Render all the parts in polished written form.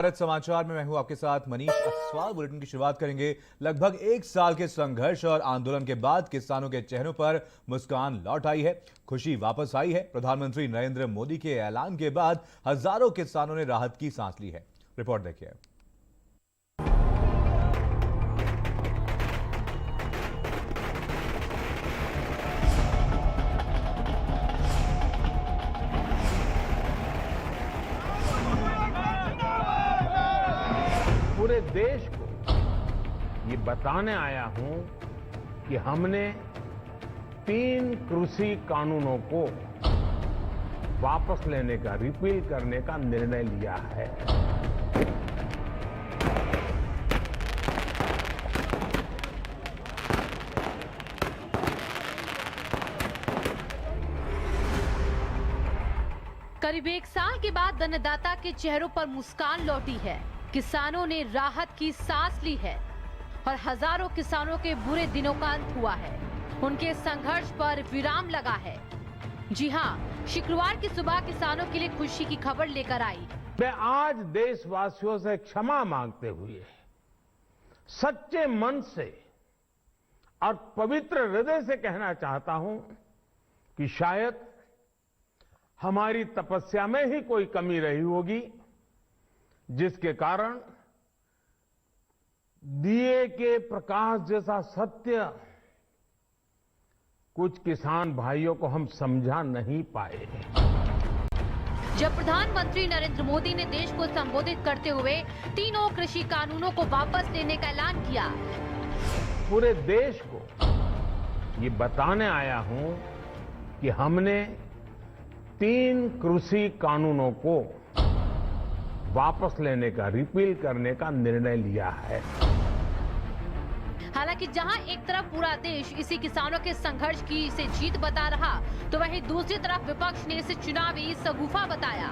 भारत समाचार में मैं हूं आपके साथ मनीष अस्वाल। बुलेटिन की शुरुआत करेंगे। लगभग एक साल के संघर्ष और आंदोलन के बाद किसानों के चेहरों पर मुस्कान लौट आई है, खुशी वापस आई है। प्रधानमंत्री नरेंद्र मोदी के ऐलान के बाद हजारों किसानों ने राहत की सांस ली है। रिपोर्ट देखिए। पूरे देश को ये बताने आया हूं कि हमने 3 कृषि कानूनों को वापस लेने का, रिपील करने का निर्णय लिया है। करीब एक साल के बाद अन्नदाता के चेहरों पर मुस्कान लौटी है। किसानों ने राहत की सांस ली है और हजारों किसानों के बुरे दिनों का अंत हुआ है। उनके संघर्ष पर विराम लगा है। जी हां, शुक्रवार की सुबह किसानों के लिए खुशी की खबर लेकर आई। मैं आज देशवासियों से क्षमा मांगते हुए सच्चे मन से और पवित्र हृदय से कहना चाहता हूं कि शायद हमारी तपस्या में ही कोई कमी रही होगी, जिसके कारण दिए के प्रकाश जैसा सत्य कुछ किसान भाइयों को हम समझा नहीं पाए। जब प्रधानमंत्री नरेंद्र मोदी ने देश को संबोधित करते हुए तीनों कृषि कानूनों को वापस लेने का ऐलान किया, पूरे देश को ये बताने आया हूं कि हमने 3 कृषि कानूनों को वापस लेने का, रिपील करने का निर्णय लिया है। हालांकि जहां एक तरफ पूरा देश इसी किसानों के संघर्ष की इसे जीत बता रहा, तो वहीं दूसरी तरफ विपक्ष ने इसे चुनावी शगुफा बताया।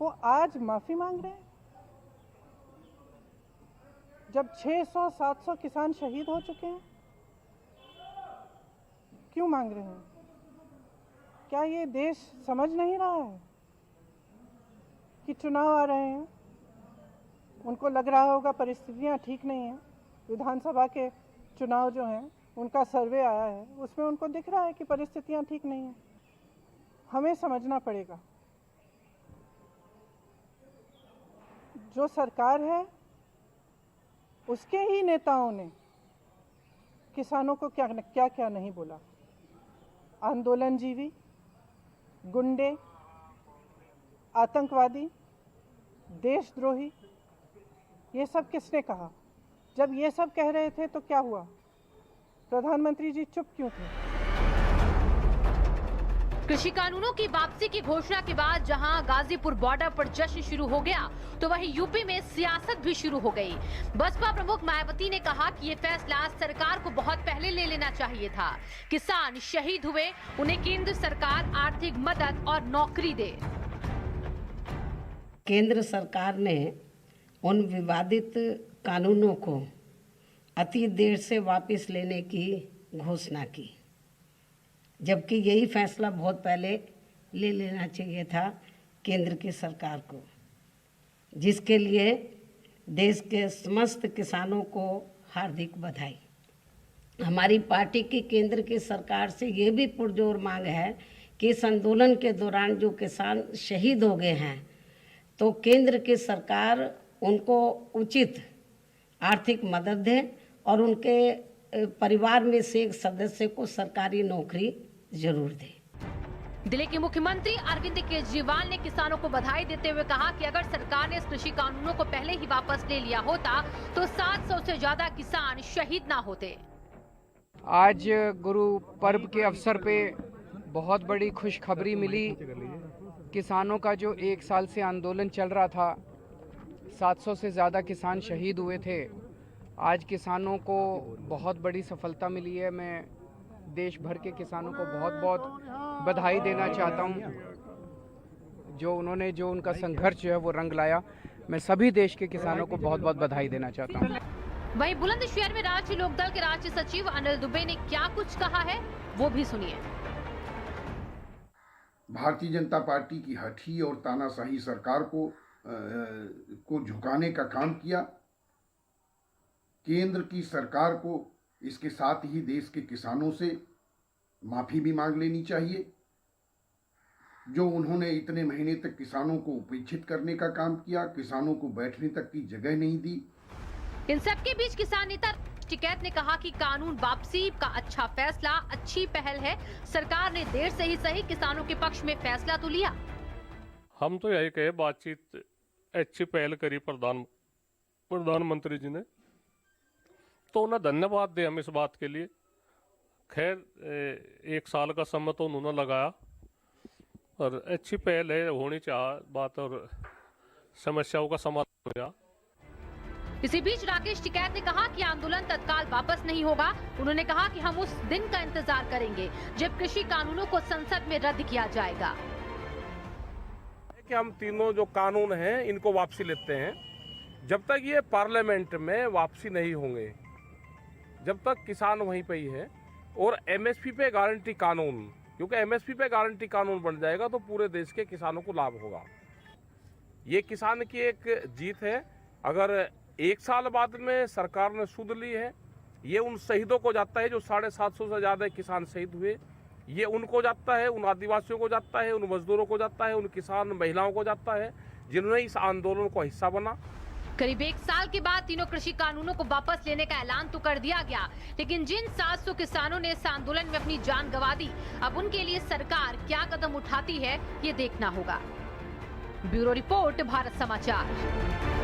वो आज माफी मांग रहे हैं जब 600-700 किसान शहीद हो चुके हैं। क्यों मांग रहे हैं? क्या ये देश समझ नहीं रहा है कि चुनाव आ रहे हैं? उनको लग रहा होगा परिस्थितियां ठीक नहीं हैं। विधानसभा के चुनाव जो हैं उनका सर्वे आया है, उसमें उनको दिख रहा है कि परिस्थितियां ठीक नहीं हैं। हमें समझना पड़ेगा, जो सरकार है उसके ही नेताओं ने किसानों को क्या क्या नहीं बोला। आंदोलनजीवी, गुंडे, आतंकवादी, देशद्रोही, ये सब किसने कहा? जब ये सब कह रहे थे तो क्या हुआ? प्रधानमंत्री जी चुप क्यों थे? कृषि कानूनों की वापसी की घोषणा के बाद जहां गाजीपुर बॉर्डर पर जश्न शुरू हो गया, तो वहीं यूपी में सियासत भी शुरू हो गई। बसपा प्रमुख मायावती ने कहा कि ये फैसला सरकार को बहुत पहले ले लेना चाहिए था। किसान शहीद हुए, उन्हें केंद्र सरकार आर्थिक मदद और नौकरी दे। केंद्र सरकार ने उन विवादित कानूनों को अति देर से वापस लेने की घोषणा की, जबकि यही फैसला बहुत पहले ले लेना चाहिए था केंद्र की सरकार को, जिसके लिए देश के समस्त किसानों को हार्दिक बधाई। हमारी पार्टी की केंद्र की सरकार से ये भी पुरजोर मांग है कि इस आंदोलन के दौरान जो किसान शहीद हो गए हैं, तो केंद्र की सरकार उनको उचित आर्थिक मदद दे और उनके परिवार में से एक सदस्य को सरकारी नौकरी जरूर दे। दिल्ली के मुख्यमंत्री अरविंद केजरीवाल ने किसानों को बधाई देते हुए कहा कि अगर सरकार ने इस कृषि कानूनों को पहले ही वापस ले लिया होता तो 700 से ज्यादा किसान शहीद ना होते। आज गुरु पर्व के अवसर पे बहुत बड़ी खुशखबरी मिली। किसानों का जो 1 साल से आंदोलन चल रहा था, 700 से ज़्यादा किसान शहीद हुए थे। आज किसानों को बहुत बड़ी सफलता मिली है। मैं देश भर के किसानों को बहुत बहुत बधाई देना चाहता हूं। जो उनका संघर्ष जो है वो रंग लाया। मैं सभी देश के किसानों को बहुत बहुत बधाई देना चाहता हूं। वहीं बुलंदशहर में राष्ट्रीय लोकदल के राज्य सचिव अनिल दुबे ने क्या कुछ कहा है, वो भी सुनिए। भारतीय जनता पार्टी की हठी और तानाशाही सरकार को झुकाने का काम किया। केंद्र की सरकार को इसके साथ ही देश के किसानों से माफ़ी भी मांग लेनी चाहिए, जो उन्होंने इतने महीने तक किसानों को उपेक्षित करने का काम किया, किसानों को बैठने तक की जगह नहीं दी। इन सबके बीच किसान नेता टिकैत ने कहा कि कानून वापसी का अच्छा फैसला, अच्छी पहल है। सरकार ने देर से ही सही किसानों के पक्ष में फैसला तो लिया। हम तो यही कहे, बातचीत अच्छी पहल करी प्रधानमंत्री जी ने, तो उन्हें धन्यवाद दे हम इस बात के लिए। खैर 1 साल का समय तो उन्होंने लगाया और अच्छी पहल है, होनी चाहिए बात और समस्याओं का समाधान हो गया। इसी बीच राकेश टिकैत ने कहा कि आंदोलन तत्काल वापस नहीं होगा। उन्होंने कहा कि हम उस दिन का इंतजार करेंगे जब कृषि कानूनों को संसद में रद्द किया जाएगा। कि हम तीनों जो कानून हैं इनको वापसी लेते हैं। जब तक ये पार्लियामेंट में वापसी नहीं होंगे, जब तक किसान वहीं पे ही है। और एमएसपी पे गारंटी कानून, क्योंकि एमएसपी पे गारंटी कानून बन जाएगा तो पूरे देश के किसानों को लाभ होगा। ये किसान की एक जीत है। अगर 1 साल बाद में सरकार ने सुध ली है, ये उन शहीदों को जाता है जो 750 से ज़्यादा किसान शहीद हुए। ये उनको जाता है, उन आदिवासियों को जाता है, उन मजदूरों को जाता है, उन किसान महिलाओं को जाता है जिन्होंने इस आंदोलन को हिस्सा बना। करीब 1 साल के बाद तीनों कृषि कानूनों को वापस लेने का ऐलान तो कर दिया गया, लेकिन जिन 700 किसानों ने इस आंदोलन में अपनी जान गंवा दी, अब उनके लिए सरकार क्या कदम उठाती है, ये देखना होगा। ब्यूरो रिपोर्ट, भारत समाचार।